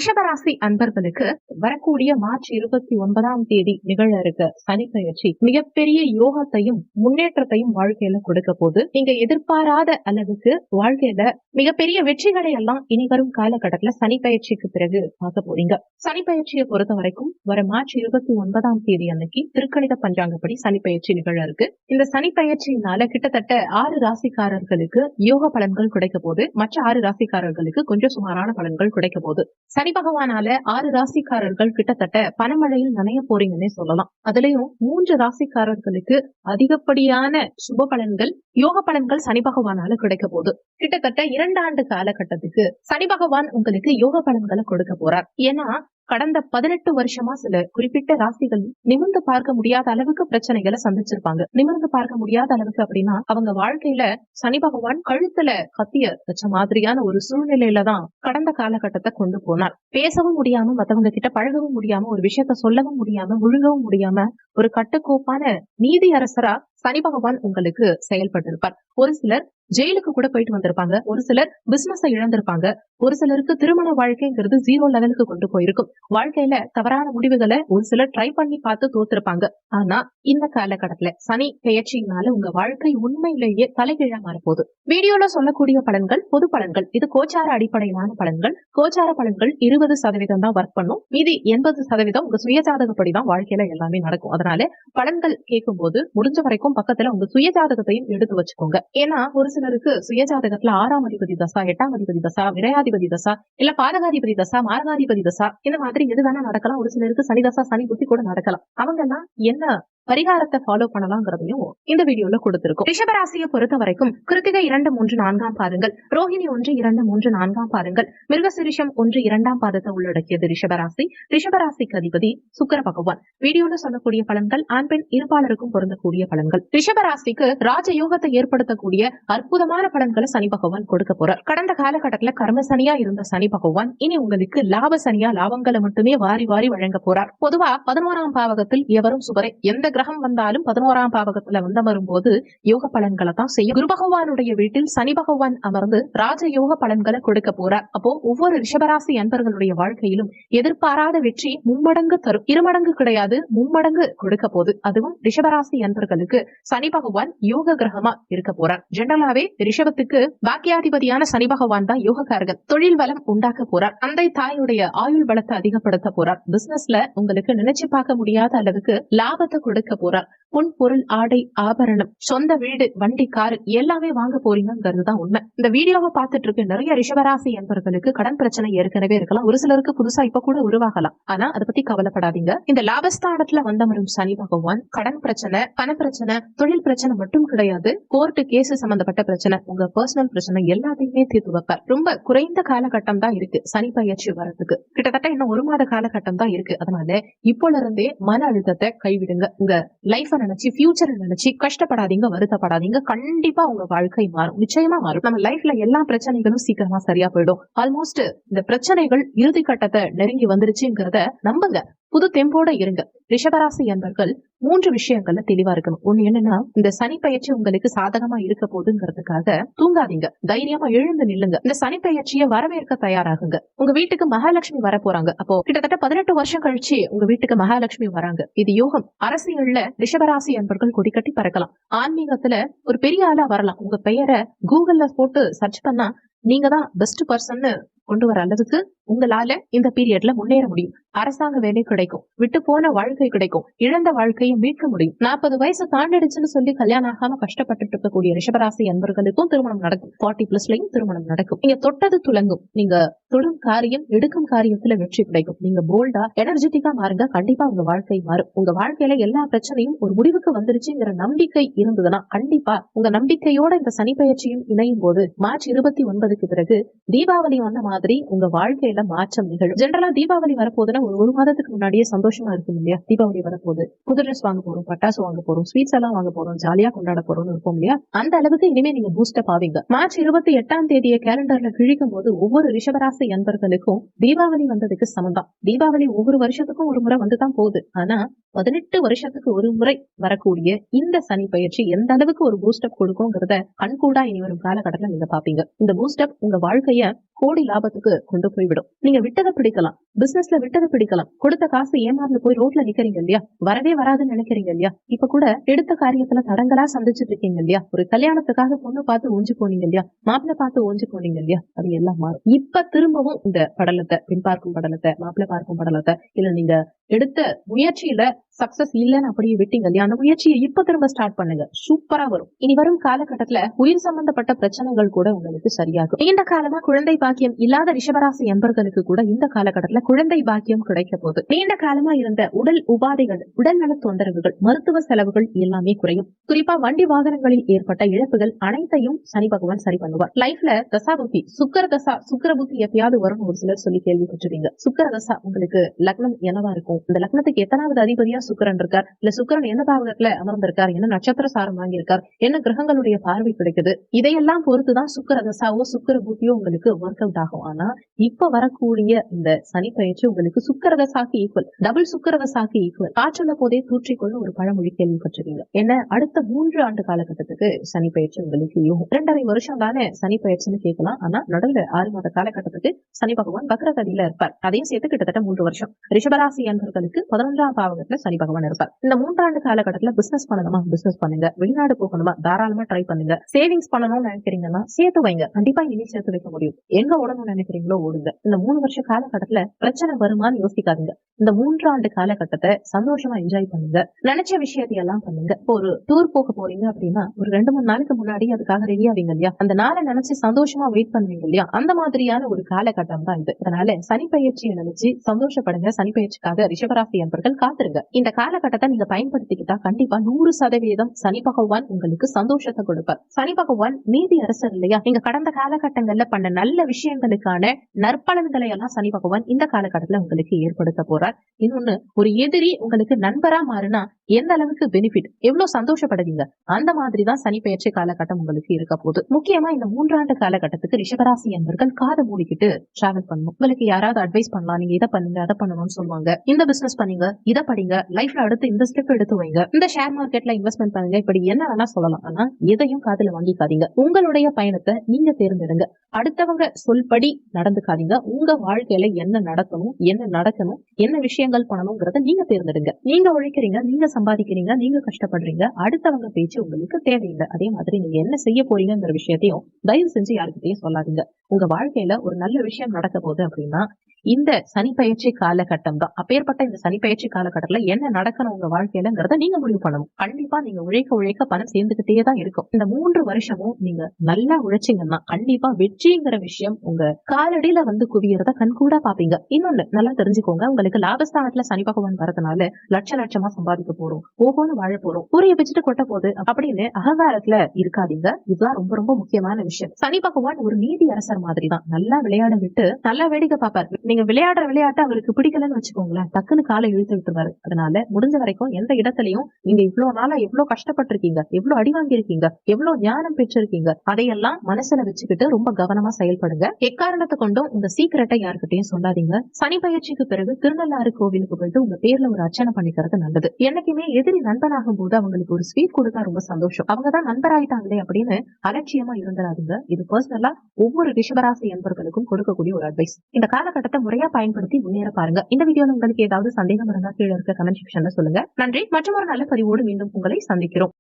ரிஷபராசி அன்பர்களுக்கு வரக்கூடிய மார்ச் 29ஆம் தேதி நிகழ இருக்க சனி பெயர்ச்சி மிகப்பெரிய யோகத்தையும் முன்னேற்றத்தையும் வாழ்க்கையில கொடுக்க போது நீங்க எதிர்பாராத அளவுக்கு வாழ்க்கையில மிகப்பெரிய வெற்றிகளை எல்லாம் இனி வரும் காலகட்டத்துல சனி பயிற்சிக்கு பிறகு பார்க்க போறீங்க. சனி பயிற்சியை பொறுத்த வரைக்கும் வர மார்ச் 29ஆம் தேதி அன்னைக்கு திருக்கணித பஞ்சாங்கப்படி சனி பயிற்சி நிகழ இருக்கு. இந்த சனி பயிற்சியினால கிட்டத்தட்ட 6 ராசிக்காரர்களுக்கு யோக பலன்கள் கிடைக்க போது, மற்ற 6 ராசிக்காரர்களுக்கு கொஞ்சம் சுமாரான பலன்கள் கிடைக்க போது. சனி பகவானால 6 ராசிக்காரர்கள் கிட்டத்தட்ட பணமழையில் நனைய போறீங்கன்னே சொல்லலாம். அதுலயும் 3 ராசிக்காரர்களுக்கு அதிகப்படியான சுப பலன்கள், யோக பலன்கள் சனி பகவானால கிடைக்க போகுது. கிட்டத்தட்ட 2 ஆண்டு காலகட்டத்துக்கு சனி பகவான் உங்களுக்கு யோக பலன்களை கொடுக்க போறார். ஏன்னா கடந்த 18 வருஷமா சில குறிப்பிட்ட ராசிகள் நிமிர்ந்து பார்க்க முடியாத அளவுக்கு பிரச்சனைகளை சந்திச்சிருப்பாங்க. நிமிர்ந்து பார்க்க முடியாத அளவுக்கு அப்படின்னா அவங்க வாழ்க்கையில சனி பகவான் கழுத்துல கத்திய வச்ச மாதிரியான ஒரு சூழ்நிலையில தான் கடந்த காலகட்டத்தை கொண்டு போனார். பேசவும் முடியாம, மத்தவங்க கிட்ட பழகவும் முடியாம, ஒரு விஷயத்த சொல்லவும் முடியாம, முழுகவும் முடியாம ஒரு கட்டுக்கோப்பான நீதி அரசரா சனி பகவான் உங்களுக்கு செயல்பட்டு இருப்பார். ஒரு சிலர் ஜெயிலுக்கு கூட போயிட்டு வந்திருப்பாங்க, ஒரு சிலர் பிசினஸ் இழந்திருப்பாங்க, ஒரு சிலருக்கு திருமண வாழ்க்கைங்கிறது 0 லெவலுக்கு கொண்டு போயிருக்கும். வாழ்க்கையில தவறான முடிவுகளை ஒரு சிலர் ட்ரை பண்ணி பார்த்து தோத்திருப்பாங்க. ஆனா இந்த காலகட்டத்துல சனி பெயர்ச்சியினால உங்க வாழ்க்கை உண்மையிலேயே தலைகீழா மாறப்போகுது. வீடியோல சொல்லக்கூடிய பலன்கள் பொது பலன்கள், இது கோச்சார அடிப்படையிலான பலன்கள். கோச்சார பலன்கள் 20% தான் ஒர்க் பண்ணும், மீதி 80% உங்க சுயஜாதகப்படி தான் வாழ்க்கையில எல்லாமே நடக்கும். அதனால பலன்கள் கேட்கும் போது முடிஞ்ச வரைக்கும் பக்கத்துல உங்க சுயஜாதகத்தையும் எடுத்து வச்சுக்கோங்க. ஏன்னா ஒரு சிலருக்கு சுயஜாதகத்துல 6ஆம் அதிபதி தசா, 8ஆம் அதிபதி தசா, விரையாதிபதி தசா, இல்ல பாதகாதிபதி தசா, மாரகாதிபதி தசா, இந்த மாதிரி எது வேணா நடக்கலாம். ஒரு சிலருக்கு சனி தசா, சனி புத்தி கூட நடக்கலாம். அவங்க எல்லாம் என்ன பரிகாரத்தை ஃபாலோ பண்ணலாங்கிறதையும் இந்த வீடியோல கொடுத்திருக்கும். ரிஷபராசியை பொறுத்த வரைக்கும் கிருத்திகை 2, 3, 4ஆம் பாதங்கள், ரோஹிணி 1, 2, 3, 4ஆம் பாதங்கள், மிருகசிரிஷம் 1, 2ஆம் பாதத்தை உள்ளடக்கியது ரிஷபராசி. ரிஷபராசிக்கு அதிபதி சுக்கிர பகவான். வீடியோல சொல்லக்கூடிய பலன்கள் ஆண் பெண் இருபாலருக்கும் பொருந்தக்கூடிய பலன்கள். ரிஷபராசிக்கு ராஜயோகத்தை ஏற்படுத்தக்கூடிய அற்புதமான பலன்களை சனி பகவான் கொடுக்க போறார். கடந்த காலகட்டத்துல கர்ம சனியா இருந்த சனி பகவான் இனி உங்களுக்கு லாப சனியா லாபங்களை மட்டுமே வாரி வாரி வழங்க போறார். பொதுவா 11ஆம் பாவகத்தில் எவரும் சுபரே, எந்த கிரகம் வந்தாலும் 11ஆம் பாவகத்துல வந்து வரும்போது யோக பலன்களை தான் செய்யும். குரு பகவானுடைய வீட்டில் சனி பகவான் அமர்ந்து ராஜயோக பலன்களை கொடுக்க போறார். அப்போ ஒவ்வொரு ரிஷபராசி அன்பர்களுடைய வாழ்க்கையிலும் எதிர்பாராத வெற்றி மும்மடங்கு தரும். 2 மடங்கு கிடையாது, மும்மடங்கு கொடுக்க போகுது. அதுவும் ரிஷபராசி அன்பர்களுக்கு சனி பகவான் யோக கிரகமா இருக்க போறார். ஜெனரலாவே ரிஷபத்துக்கு பாக்கியாதிபதியான சனி பகவான் தான் யோகக்காரகன். தொழில் வளம் உண்டாக்க போறார். தந்தை தாயுடைய ஆயுள் பலத்தை அதிகப்படுத்த போறார். பிசினஸ்ல உங்களுக்கு நினைச்சு பார்க்க முடியாத அளவுக்கு லாபத்தை கொடுக்க போறார். பொன் பொருள் ஆடை ஆபரணம், சொந்த வீடு, வண்டி, காரு எல்லாமே வாங்க போறீங்கிறது தான் உண்மை. இந்த வீடியோவை பார்த்துட்டு இருக்க நிறைய ரிஷபராசி என்பவர்களுக்கு கடன் பிரச்சனை ஏற்கனவே இருக்கலாம். ஒரு சிலருக்கு புதுசா இப்ப கூட உருவாகலாம். ஆனா அதை பத்தி கவலைப்படாதீங்க. இந்த லாபஸ்தானத்துல வந்தமரும் சனி பகவான் கடன் பிரச்சனை, பண பிரச்சனை, தொழில் பிரச்சனை மட்டும் கிடையாது, கோர்ட்டு கேஸ் சம்பந்தப்பட்ட பிரச்சனை, உங்க பர்சனல் பிரச்சனை எல்லாத்தையுமே தீர்த்து வைப்பார். ரொம்ப குறைந்த காலகட்டம் தான் இருக்கு சனி பயிற்சி வரதுக்கு. கிட்டத்தட்ட இன்னும் 1 மாத காலகட்டம் தான் இருக்கு. அதனால இப்போல இருந்தே மன அழுத்தத்தை கைவிடுங்க. உங்க லைஃப நினைச்சு, ஃபியூச்சரை நினைச்சு கஷ்டப்படாதீங்க, வருத்தப்படாதீங்க. கண்டிப்பா உங்க வாழ்க்கை மாறும், நிச்சயமா மாறும். நம்ம லைஃப்ல எல்லா பிரச்சனைகளும் சீக்கிரமா சரியா போயிடும். ஆல்மோஸ்ட் இந்த பிரச்சனைகள் இறுதி கட்டத்தை நெருங்கி வந்துருச்சுங்கிறத நம்புங்க. புது தெம்போட இருங்க. ரிஷபராசி என்பர்கள் 3 விஷயங்கள்ல தெளிவா இருக்கணும். ஒண்ணு என்னன்னா, இந்த சனி பயிற்சி உங்களுக்கு சாதகமா இருக்க போதுங்கிறதுக்காக தூங்காதீங்க, தைரியமா எழுந்து நில்லுங்க. இந்த சனி பயிற்சியை வரவேற்க தயாராகுங்க. உங்க வீட்டுக்கு மகாலட்சுமி வர போறாங்க. அப்போ கிட்டத்தட்ட 18 வருஷம் கழிச்சு உங்க வீட்டுக்கு மகாலட்சுமி வராங்க. இது யோகம். அரசியல்ல ரிஷபராசி என்பர்கள் கொடிக்கட்டி பறக்கலாம். ஆன்மீகத்துல ஒரு பெரிய ஆளா வரலாம். உங்க பெயரை கூகுள்ல போட்டு சர்ச் பண்ணா நீங்க தான் பெஸ்ட் பர்சன் கொண்டு வர அளவுக்கு உங்களால இந்த பீரியட்ல முன்னேற முடியும். அரசாங்க வேலை கிடைக்கும், விட்டு போன வாழ்க்கை கிடைக்கும், இழந்த வாழ்க்கையை மீட்க முடியும். 40 வயசு தாண்டிடுச்சுன்னு சொல்லி கல்யாணம் ஆகாம கஷ்டப்பட்டு இருக்கக்கூடிய ரிஷபராசி அன்பர்களுக்கும் திருமணம் நடக்கும். 40+லயும் திருமணம் நடக்கும். நீங்க தொட்டது துலங்கும். நீங்க தொடும் காரியம், எடுக்கும் காரியத்துல வெற்றி கிடைக்கும். நீங்க போல்டா, எனர்ஜெட்டிக்கா மாறுங்க. கண்டிப்பா உங்க வாழ்க்கை மாறும். உங்க வாழ்க்கையில எல்லா பிரச்சனையும் ஒரு முடிவுக்கு வந்துருச்சுங்கிற நம்பிக்கை இருந்ததுன்னா கண்டிப்பா உங்க நம்பிக்கையோட இந்த சனி பயிற்சியும் இணையும் போது மார்ச் 29க்கு பிறகு தீபாவளி வந்த மாதிரி உங்க வாழ்க்கையில மாற்றம் நிகழும். ஜெனரலா தீபாவளி வரப்போதுன்னா ஒரு மாதத்துக்கு முன்னாடியே சந்தோஷமா இருக்கும் இல்லையா? தீபாவளி வரப்போது, புது ட்ரெஸ் வாங்க போறோம், பட்டாசு வாங்க போறோம், ஸ்வீட்ஸ் எல்லாம் வாங்க போறோம், ஜாலியா கொண்டாட போறோம்னு இருக்கும் இல்லையா? அந்த அளவுக்கு இனிமே நீங்க பூஸ்டப் ஆவீங்க. மார்ச் 28ஆம் தேதியை கேலண்டர்ல கிழிக்கும் போது ஒவ்வொரு ரிஷபராசி அன்பர்களுக்கும் தீபாவளி வந்ததுக்கு சமந்தான். தீபாவளி ஒவ்வொரு வருஷத்துக்கும் ஒரு முறை வந்துதான் போகுது. ஆனா 18 வருஷத்துக்கு ஒரு முறை வரக்கூடிய இந்த சனி பயிற்சி எந்த அளவுக்கு ஒரு பூஸ்டப் கொடுக்கும்ங்கிறத கண்கூடா இனி வரும் காலகட்டத்துல நீங்க பாப்பீங்க. இந்த பூஸ்டப் உங்க வாழ்க்கைய கோடி லாபம் ஆபத்துக்கு கொண்டு போய்விடும். நீங்க விட்டதை பிடிக்கலாம், பிசினஸ்ல விட்டதை பிடிக்கலாம், கொடுத்த காசு ஏமாந்து போய் ரோட்ல நிக்கிறீங்க இல்லையா, வரவே வராதுன்னு நினைக்கிறீங்க இல்லையா, இப்ப கூட எடுத்த காரியத்துல தடங்களா சந்திச்சுட்டு இருக்கீங்க இல்லையா, ஒரு கல்யாணத்துக்காக பொண்ணு பார்த்து ஒஞ்சு போனீங்க இல்லையா, மாப்பிள்ளை பார்த்து ஒஞ்சு போனீங்க இல்லையா, அது எல்லாம் மாறும். இப்ப திரும்பவும் இந்த படலத்தை, பின் பார்க்கும் படலத்தை, மாப்பிள்ளை பார்க்கும் படலத்தை, இல்ல நீங்க எடுத்த முயற்சியில சக்சஸ் இல்லன்னு அப்படியே விட்டீங்க இல்லையா, அந்த முயற்சியை இப்ப திரும்ப ஸ்டார்ட் பண்ணுங்க, சூப்பரா வரும். இனி வரும் காலகட்டத்துல உயிர் சம்பந்தப்பட்ட பிரச்சனைகள் கூட உங்களுக்கு சரியாகும். நீண்ட காலமா குழந்தை பாக்கியம் இல்லாத ரிஷபராசி என்பர்களுக்கு கூட இந்த காலகட்டத்துல குழந்தை பாக்கியம் கிடைக்க போகுது. நீண்ட காலமா இருந்த உடல் உபாதைகள், உடல்நல தொந்தரவுகள், மருத்துவ செலவுகள் எல்லாமே குறையும். குறிப்பா வண்டி வாகனங்களில் ஏற்பட்ட இழப்புகள் அனைத்தையும் சனி பகவான் சரி பண்ணுவார். லைஃப்ல தசா புத்தி, சுக்கர புத்தி எப்பயாவது வரும் ஒரு சிலர் சொல்லி கேள்விப்பட்டிருக்கீங்க. சுக்கர தசா உங்களுக்கு லக்னம் என்னவா இருக்கும், இந்த லக்னத்துக்கு எத்தனாவது அதிபதியா சுக்கிரன் இருக்கார், இல்ல சுக்கிரன் என்ன பாவகத்துல அமர்ந்திருக்கார், என்ன நட்சத்திர சாரம் வாங்கியிருக்கார், என்ன கிரகங்களுடைய பார்வை கிடைக்குது, இதையெல்லாம் பொறுத்துதான் சுக்கிர தசாவோ சுக்கிர புத்தியோ உங்களுக்கு ஒர்க் அவுட் ஆகும். ஆனா இப்ப வரக்கூடிய இந்த சனி பயிற்சி உங்களுக்கு சுக்கிர தசாக்கு ஈக்குவல், டபுள் சுக்கிர தசாக்கு ஈக்குவல். காற்றுள்ள போதே தூற்றிக்கொள்ள ஒரு பழமொழி கேள்விப்பட்டிருக்கீங்க. என்ன அடுத்த 3 ஆண்டு காலகட்டத்துக்கு சனி பயிற்சி உங்களுக்கு யோகம். 2.5 வருஷம் தானே சனி பயிற்சின்னு கேட்கலாம். ஆனா நடுவில் 6 மாத காலகட்டத்துக்கு சனி பகவான் வக்ரகதியில இருப்பார். அதையும் சேர்த்து கிட்டத்தட்ட 3 வருஷம். ரிஷபராசி என்பவர்களுக்கு 11ஆம் பாவகத்துல சனி பகவான் இருப்பார். இந்த 3 ஆண்டு காலகட்டத்துல பிசினஸ் பண்ணணுமா, பிசினஸ் பண்ணுங்க. வெளிநாடு போகணுமா, தாராளமா ட்ரை பண்ணுங்க. சேவிங்ஸ் பண்ணணும்னு நினைக்கிறீங்கன்னா சேர்த்து வைங்க, கண்டிப்பா இனி சேர்த்து வைக்க முடியும். எங்க ஓடணும்னு நினைக்கிறீங்களோ ஓடுங்க. இந்த 3 வருஷ காலகட்டத்துல பிரச்சனை வருமானு யோசிக்காதீங்க. இந்த 3 ஆண்டு காலகட்டத்தை சந்தோஷமா என்ஜாய் பண்ணுங்க. நினைச்ச விஷயத்தையெல்லாம் பண்ணுங்க. ஒரு டூர் போக போறீங்க அப்படின்னா ஒரு 2-3 நாளுக்கு முன்னாடி அதுக்காக ரெடி ஆவீங்க இல்லையா, அந்த நாளை நினைச்சு சந்தோஷமா வெயிட் பண்ணுவீங்க இல்லையா, அந்த மாதிரியான ஒரு காலகட்டம் தான் இது. அதனால சனி பயிற்சியை நினைச்சு சந்தோஷப்படுங்க. சனி பயிற்சிக்காக ரிஷபராசி என்பர்கள் காத்திருங்க. இந்த காலகட்டத்தை நீங்க பயன்படுத்திக்கிட்டா கண்டிப்பா 100% சனி பகவான் உங்களுக்கு சந்தோஷத்தை கொடுப்பார். சனி பகவான் நீதி அரசர் இல்லையா, நீங்க கடந்த காலகட்டங்கள்ல பண்ண நல்ல விஷயங்களுக்கான நற்பலன்களை எல்லாம் சனி பகவான் இந்த காலகட்டத்துல உங்களுக்கு ஏற்படுத்த போறார். இன்னொன்னு, ஒரு எதிரி உங்களுக்கு நண்பரா மாறினா எந்த அளவுக்கு பெனிஃபிட், எவ்வளவு சந்தோஷப்படுவீங்க, அந்த மாதிரிதான் சனி பயிற்சி காலகட்டம் உங்களுக்கு இருக்க போகுது. முக்கியமா இந்த 3 ஆண்டு காலகட்டத்துக்கு ரிஷபராசி என்பர்கள் காதை மூடிக்கிட்டு டிராவல் பண்ணணும். உங்களுக்கு யாராவது அட்வைஸ் பண்ணலாம், நீங்க இதை பண்ணுங்க அதை பண்ணணும்னு சொல்லுவாங்க, இந்த பிசினஸ் பண்ணீங்க, இதை படிங்க, லைஃப்ல அடுத்து இந்த ஸ்டெப் எடுத்து வைங்க, இந்த ஷேர் மார்க்கெட்ல இன்வெஸ்ட்மெண்ட் பண்ணுங்க, இப்படி என்ன வேணா சொல்லலாம். ஆனா எதையும் காதுல வாங்கிக்காதீங்க. உங்களுடைய பயணத்தை நீங்க தேர்ந்தெடுங்க. அடுத்தவங்க சொல்படி நடந்துக்காதீங்க. உங்க வாழ்க்கையில என்ன நடக்கணும், என்ன நடக்கணும், என்ன விஷயங்கள் பண்ணணும்ங்கறத நீங்க தேர்ந்தெடுங்க. நீங்க உழைக்கிறீங்க, நீங்க சம்பாதிக்கிறீங்க, நீங்க கஷ்டப்படுறீங்க. அடுத்தவங்க பேச்சு உங்களுக்கு தேவையில்லை. அதே மாதிரி நீங்க என்ன செய்ய போறீங்கிற விஷயத்தையும் தயவு செஞ்சு யாருக்கிட்டையும் சொல்லாதீங்க. உங்க வாழ்க்கையில ஒரு நல்ல விஷயம் நடக்க போகுது அப்படின்னா இந்த சனி பயிற்சி காலகட்டம் தான். அப்பேற்பட்ட இந்த சனி பயிற்சி காலகட்டத்துல என்ன நடக்கணும் உங்க வாழ்க்கையிலங்கிறத நீங்க முடிவு பண்ணணும். கண்டிப்பா நீங்க உழைக்க பணம் சேர்ந்துகிட்டே தான் இருக்கும். இந்த 3 வருஷமும் நீங்க நல்லா உழைச்சிங்கன்னா கண்டிப்பா வெற்றிங்கிற விஷயம் உங்க காலடியில வந்து குவியறத கண்கூடா பாப்பீங்க. இன்னொன்னு நல்லா தெரிஞ்சுக்கோங்க, உங்களுக்கு லாபஸ்தானத்துல சனி பகவான் வரதுனால லட்சமா சம்பாதிக்க போறோம், ஓகோன்னு வாழ போறோம், கூரைய வச்சுட்டு கொட்ட போகுது அப்படின்னு அகங்காரத்துல இருக்காதீங்க. இதுதான் ரொம்ப ரொம்ப முக்கியமான விஷயம். சனி பகவான் ஒரு நீதி அரசர் மாதிரி தான். நல்லா விளையாட விட்டு நல்லா வேடிக்கை பார்ப்பார். நீங்க விளையாடுற விளையாட்டு அவருக்கு பிடிக்கலன்னு வச்சுக்கோங்களேன், டக்குன்னு காலை இழுத்து விட்டுருவாரு. அதனால முடிஞ்ச வரைக்கும் எந்த இடத்துலயும் நீங்க இவ்வளவு நாளா எவ்வளவு கஷ்டப்பட்டிருக்கீங்க, எவ்வளவு அடி வாங்கியிருக்கீங்க, எவ்வளவு ஞானம் பெற்றிருக்கீங்க, அதையெல்லாம் மனசுல வச்சுக்கிட்டு ரொம்ப கவனமா செயல்படுங்க. எக்காரணத்தை கொண்டும் உங்க சீக்கிரட்டை யாருக்கிட்டையும் சொல்லாதீங்க. சனி பயிற்சிக்கு பிறகு திருநள்ளாறு கோவிலுக்கு போயிட்டு உங்க பேர்ல ஒரு அர்ச்சனை பண்ணிக்கிறது நல்லது. என்னைக்குமே எதிரி நண்பனாகும் போது அவங்களுக்கு ஒரு ஸ்வீட் கொடுத்தா ரொம்ப சந்தோஷம். அவங்கதான் நண்பராயிட்டாங்களே அப்படின்னு அலட்சியமா இருந்துடாதீங்க. இது பர்சனலா ஒவ்வொரு ரிஷபராசி என்பவர்களுக்கும் கொடுக்கக்கூடிய ஒரு அட்வைஸ். இந்த காலகட்டத்தை முறையா பயன்படுத்தி முன்னேற பாருங்க. இந்த வீடியோல உங்களுக்கு ஏதாவது சந்தேகம் இருந்தா கீழே இருக்க கமெண்ட் செக்ஷன்ல சொல்லுங்க. நன்றி. மற்றும் ஒரு நல்ல பதிவோடு மீண்டும் உங்களை சந்திக்கிறோம்.